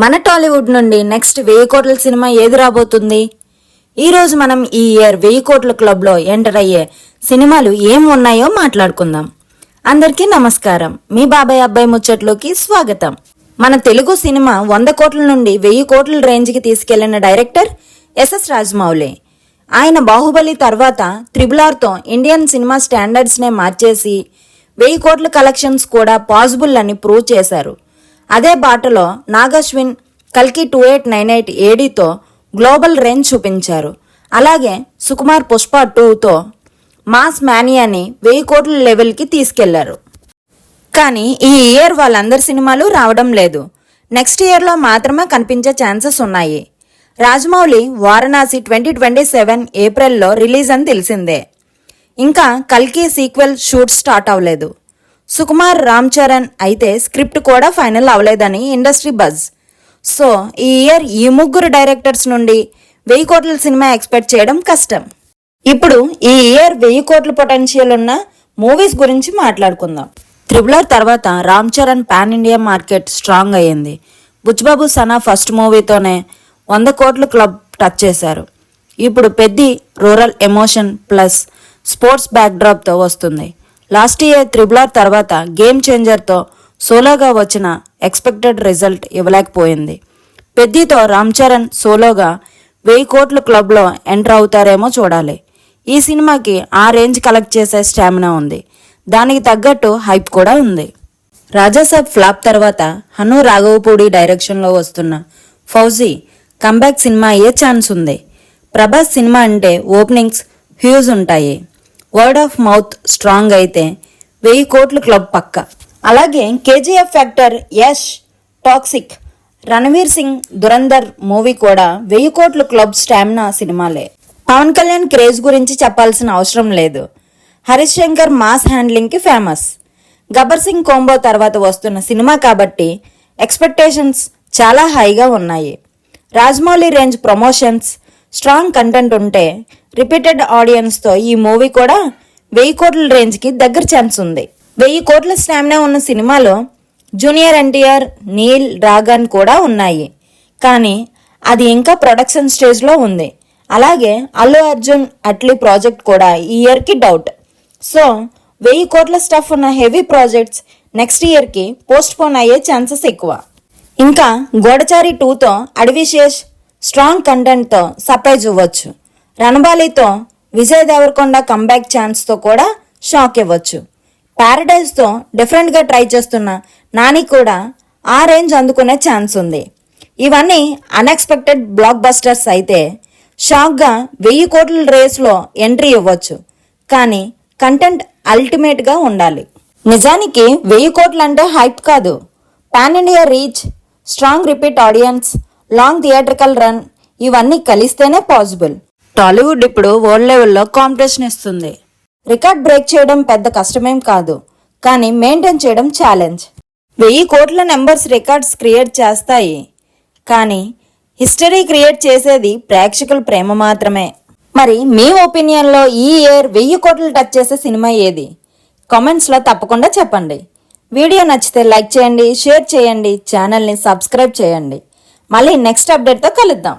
మన టాలీవుడ్ నుండి నెక్స్ట్ 1000 కోట్ల సినిమా ఏది రాబోతుంది? ఈ రోజు మనం ఈ ఇయర్ 1000 కోట్ల క్లబ్ లో ఎంటర్ అయ్యే సినిమాలు ఏం ఉన్నాయో మాట్లాడుకుందాం. అందరికీ నమస్కారం. మీ బాబాయ్ అబ్బాయి ముచ్చట్లోకి స్వాగతం. మన తెలుగు సినిమా 100 కోట్ల నుండి 1000 కోట్ల రేంజ్ కి తీసుకెళ్లిన డైరెక్టర్ ఎస్ఎస్ రాజమౌళి. ఆయన బాహుబలి తర్వాత RRR తో ఇండియన్ సినిమా స్టాండర్డ్స్ నే మార్చేసి 1000 కోట్ల కలెక్షన్స్ కూడా పాసిబుల్ అని ప్రూవ్ చేశారు. అదే బాటలో నాగశ్విన్ కల్కి 2898 ఏడీతో గ్లోబల్ రేంజ్ చూపించారు. అలాగే సుకుమార్ పుష్ప 2తో మాస్ మానియాని 1000 కోట్ల లెవెల్కి తీసుకెళ్లారు. కానీ ఈ ఇయర్ వాళ్ళందరి సినిమాలు రావడం లేదు. నెక్స్ట్ ఇయర్లో మాత్రమే కనిపించే ఛాన్సెస్ ఉన్నాయి. రాజమౌళి వారణాసి 2027 ఏప్రిల్లో రిలీజ్ అని తెలిసిందే. ఇంకా కల్కి సీక్వెల్ షూట్ స్టార్ట్ అవ్వలేదు. సుకుమార్ రామ్ చరణ్ అయితే స్క్రిప్ట్ కూడా ఫైనల్ అవ్వలేదని ఇండస్ట్రీ బజ్. సో ఈ ఇయర్ ఈ ముగ్గురు డైరెక్టర్స్ నుండి 1000 కోట్ల సినిమా ఎక్స్పెక్ట్ చేయడం కష్టం. ఇప్పుడు ఈ ఇయర్ 1000 కోట్ల పొటెన్షియల్ ఉన్న మూవీస్ గురించి మాట్లాడుకుందాం. RRR తర్వాత Ram Charan pan India market strong అయ్యింది. బుచ్చిబాబు సనా ఫస్ట్ మూవీతోనే 100 కోట్ల క్లబ్ టచ్ చేశారు. ఇప్పుడు Peddi rural emotion plus sports బ్యాక్డ్రాప్తో వస్తుంది. లాస్ట్ ఇయర్ RRR తర్వాత గేమ్ చేంజర్తో సోలోగా వచ్చిన ఎక్స్పెక్టెడ్ రిజల్ట్ ఇవ్వలేకపోయింది. పెద్దితో రామ్ చరణ్ సోలోగా 1000 కోట్ల క్లబ్లో ఎంటర్ అవుతారేమో చూడాలి. ఈ సినిమాకి ఆ రేంజ్ కలెక్ట్ చేసే స్టామినా ఉంది. దానికి తగ్గట్టు హైప్ కూడా ఉంది. రాజాసాబ్ ఫ్లాప్ తర్వాత హను రాఘవపూడి డైరెక్షన్లో వస్తున్న ఫౌజీ కంబ్యాక్ సినిమా అయ్యే ఛాన్స్ ఉంది. ప్రభాస్ సినిమా అంటే ఓపెనింగ్స్ హ్యూజ్ ఉంటాయి. వర్డ్ ఆఫ్ మౌత్ స్ట్రాంగ్ అయితే 1000 కోట్ల క్లబ్ పక్క. అలాగే KGF factor, Yash, toxic, Ranveer Singh Dhurandhar movie కూడా 1000 కోట్ల క్లబ్ స్టామినా సినిమాలే. పవన్ కళ్యాణ్ క్రేజ్ గురించి చెప్పాల్సిన అవసరం లేదు. హరీష్ శంకర్ మాస్ హ్యాండ్లింగ్ కి ఫేమస్. గబ్బర్ సింగ్ కోంబో తర్వాత వస్తున్న సినిమా కాబట్టి ఎక్స్పెక్టేషన్స్ చాలా హైగా ఉన్నాయి. Rajamouli range promotions, strong content ఉంటే రిపీటెడ్ ఆడియన్స్తో ఈ మూవీ కూడా 1000 కోట్ల రేంజ్కి దగ్గర ఛాన్స్ ఉంది. 1000 కోట్ల స్టామినా ఉన్న సినిమాలో జూనియర్ ఎన్టీఆర్, నీల్, రాగాన్ కూడా ఉన్నాయి. కానీ అది ఇంకా ప్రొడక్షన్ స్టేజ్లో ఉంది. అలాగే అల్లు అర్జున్ అట్లీ ప్రాజెక్ట్ కూడా ఈ ఇయర్కి డౌట్. సో 1000 కోట్ల స్టఫ్ ఉన్న హెవీ ప్రాజెక్ట్స్ నెక్స్ట్ ఇయర్కి పోస్ట్ పోన్ అయ్యే ఛాన్సెస్ ఎక్కువ. ఇంకా గోడచారి 2తో అడివిశేష్ స్ట్రాంగ్ కంటెంట్తో సర్ప్రైజ్ ఇవ్వచ్చు. రణబాలితో విజయ్ దేవరకొండ కంబ్యాక్ ఛాన్స్తో కూడా షాక్ ఇవ్వచ్చు. ప్యారడైజ్తో డిఫరెంట్గా ట్రై చేస్తున్న నాని కూడా ఆ రేంజ్ అందుకునే ఛాన్స్ ఉంది. ఇవన్నీ అన్ఎక్స్పెక్టెడ్ బ్లాక్ బస్టర్స్ అయితే షాక్గా 1000 కోట్ల రేస్లో ఎంట్రీ ఇవ్వచ్చు. కానీ కంటెంట్ అల్టిమేట్గా ఉండాలి. నిజానికి 1000 కోట్లు అంటే హైప్ కాదు. Pan India reach, strong repeat audience, long theatrical run ఇవన్నీ కలిస్తేనే పాసిబుల్. టాలీవుడ్ ఇప్పుడు వరల్డ్ లెవెల్లో కాంపిటీషన్ ఇస్తుంది. రికార్డ్ బ్రేక్ చేయడం పెద్ద కష్టమేం కాదు, కానీ మెయింటైన్ చేయడం ఛాలెంజ్. 1000 కోట్ల నెంబర్స్ రికార్డ్స్ క్రియేట్ చేస్తాయి, కానీ హిస్టరీ క్రియేట్ చేసేది ప్రేక్షకుల ప్రేమ మాత్రమే. మరి మీ ఒపీనియన్లో ఈ ఇయర్ 1000 కోట్లు టచ్ చేసే సినిమా ఏది? కామెంట్స్లో తప్పకుండా చెప్పండి. వీడియో నచ్చితే లైక్ చేయండి, షేర్ చేయండి, ఛానల్ని సబ్స్క్రైబ్ చేయండి. మళ్ళీ నెక్స్ట్ అప్డేట్తో కలుద్దాం.